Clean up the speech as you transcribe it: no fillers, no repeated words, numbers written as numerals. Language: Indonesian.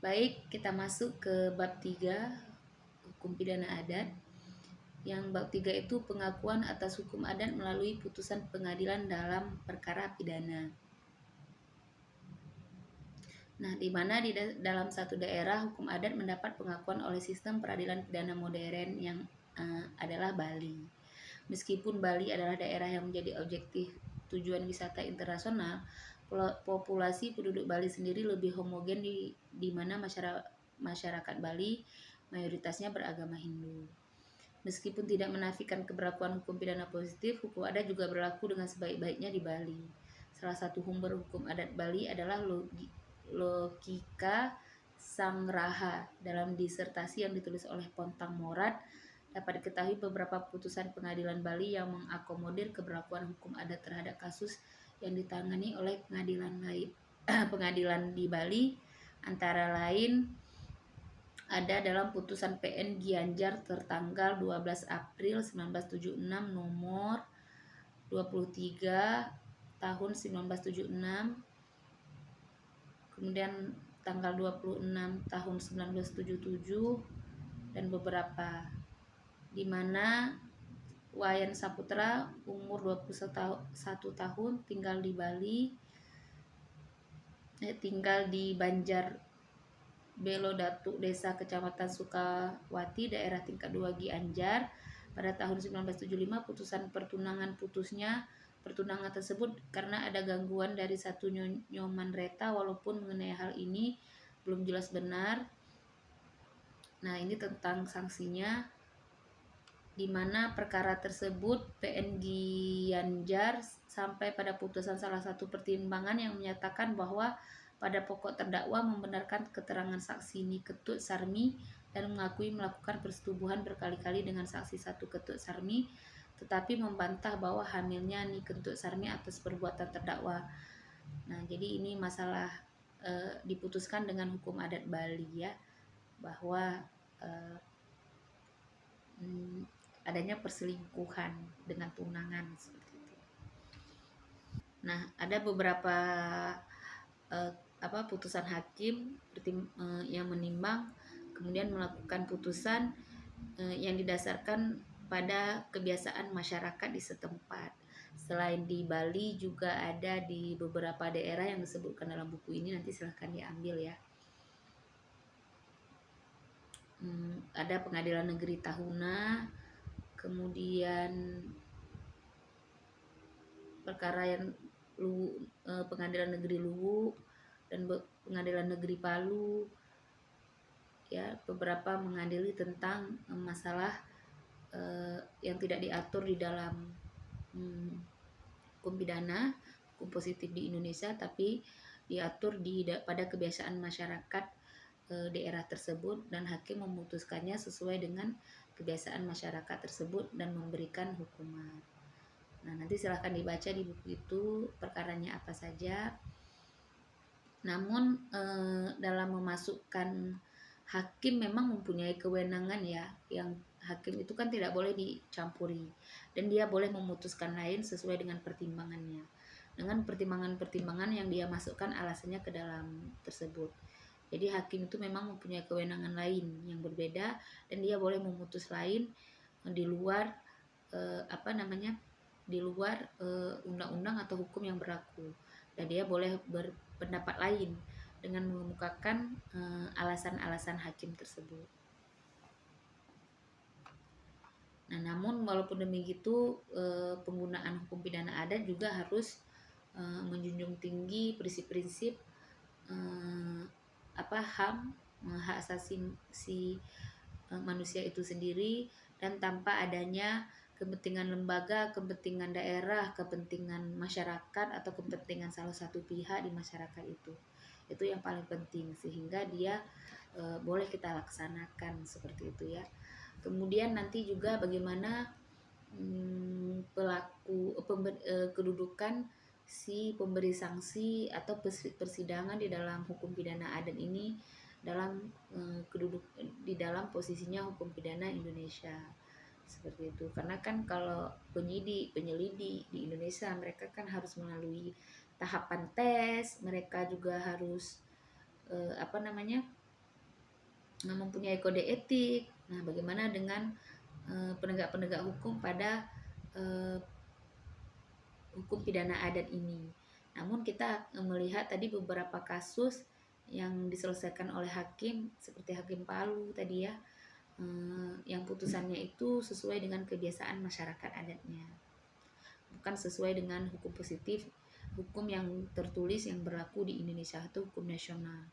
Baik, kita masuk ke bab 3 hukum pidana adat. Yang bab 3 itu pengakuan atas hukum adat melalui putusan pengadilan dalam perkara pidana. Nah, di mana dalam satu daerah hukum adat mendapat pengakuan oleh sistem peradilan pidana modern yang adalah Bali. Meskipun Bali adalah daerah yang menjadi objektif tujuan wisata internasional, populasi penduduk Bali sendiri lebih homogen di mana masyarakat Bali mayoritasnya beragama Hindu. Meskipun tidak menafikan keberlakuan hukum pidana positif, hukum adat juga berlaku dengan sebaik-baiknya di Bali. Salah satu sumber hukum adat Bali adalah Logika Sangraha. Dalam disertasi yang ditulis oleh Pontang Morat, dapat diketahui beberapa putusan pengadilan Bali yang mengakomodir keberlakuan hukum adat terhadap kasus yang ditangani oleh pengadilan di Bali, antara lain ada dalam putusan PN Gianyar tertanggal 12 April 1976 nomor 23 tahun 1976, kemudian tanggal 26 tahun 1977, dan beberapa, di mana Wayan Saputra umur 21 tahun tinggal di Bali, tinggal di Banjar Belo Datuk Desa Kecamatan Sukawati, daerah tingkat 2 Gianyar. Pada tahun 1975 putusan pertunangan tersebut karena ada gangguan dari satu nyoman reta, walaupun mengenai hal ini belum jelas benar. Nah, ini tentang sanksinya, di mana perkara tersebut PN Gianyar sampai pada putusan salah satu pertimbangan yang menyatakan bahwa pada pokok terdakwa membenarkan keterangan saksi Niketut Sarmi dan mengakui melakukan persetubuhan berkali-kali dengan saksi satu Ketut Sarmi, tetapi membantah bahwa hamilnya Niketut Sarmi atas perbuatan terdakwa. Nah, jadi ini masalah diputuskan dengan hukum adat Bali ya, bahwa adanya perselingkuhan dengan tunangan seperti itu. Nah, ada beberapa putusan hakim yang menimbang kemudian melakukan putusan yang didasarkan pada kebiasaan masyarakat di setempat. Selain di Bali juga ada di beberapa daerah yang disebutkan dalam buku ini, nanti silahkan diambil ya. Ada Pengadilan Negeri Tahuna, kemudian perkara yang Pengadilan Negeri Luwu dan Pengadilan Negeri Palu ya, beberapa mengadili tentang masalah yang tidak diatur di dalam hukum pidana, hukum positif di Indonesia, tapi diatur pada kebiasaan masyarakat daerah tersebut, dan hakim memutuskannya sesuai dengan kebiasaan masyarakat tersebut dan memberikan hukuman. Nah, nanti silahkan dibaca di buku itu perkaranya apa saja. Namun dalam memasukkan, hakim memang mempunyai kewenangan ya, yang hakim itu kan tidak boleh dicampuri, dan dia boleh memutuskan lain sesuai dengan pertimbangannya, dengan pertimbangan-pertimbangan yang dia masukkan alasannya ke dalam tersebut. Jadi hakim itu memang mempunyai kewenangan lain yang berbeda, dan dia boleh memutus lain di luar di luar undang-undang atau hukum yang berlaku, dan dia boleh berpendapat lain dengan mengemukakan alasan-alasan hakim tersebut. Nah, namun walaupun demikitu, penggunaan hukum pidana adat juga harus menjunjung tinggi prinsip-prinsip HAM, hak asasi manusia itu sendiri, dan tanpa adanya kepentingan lembaga, kepentingan daerah, kepentingan masyarakat, atau kepentingan salah satu pihak di masyarakat itu. Itu yang paling penting, sehingga dia boleh kita laksanakan seperti itu ya. Kemudian nanti juga bagaimana kedudukan si pemberi sanksi atau persidangan di dalam hukum pidana adat ini dalam di dalam posisinya hukum pidana Indonesia seperti itu. Karena kan kalau penyelidik di Indonesia, mereka kan harus melalui tahapan tes, mereka juga harus mempunyai kode etik. Nah, bagaimana dengan penegak-penegak hukum pada hukum pidana adat ini? Namun kita melihat tadi beberapa kasus yang diselesaikan oleh hakim seperti Hakim Palu tadi ya, yang putusannya itu sesuai dengan kebiasaan masyarakat adatnya, bukan sesuai dengan hukum positif, hukum yang tertulis yang berlaku di Indonesia itu hukum nasional.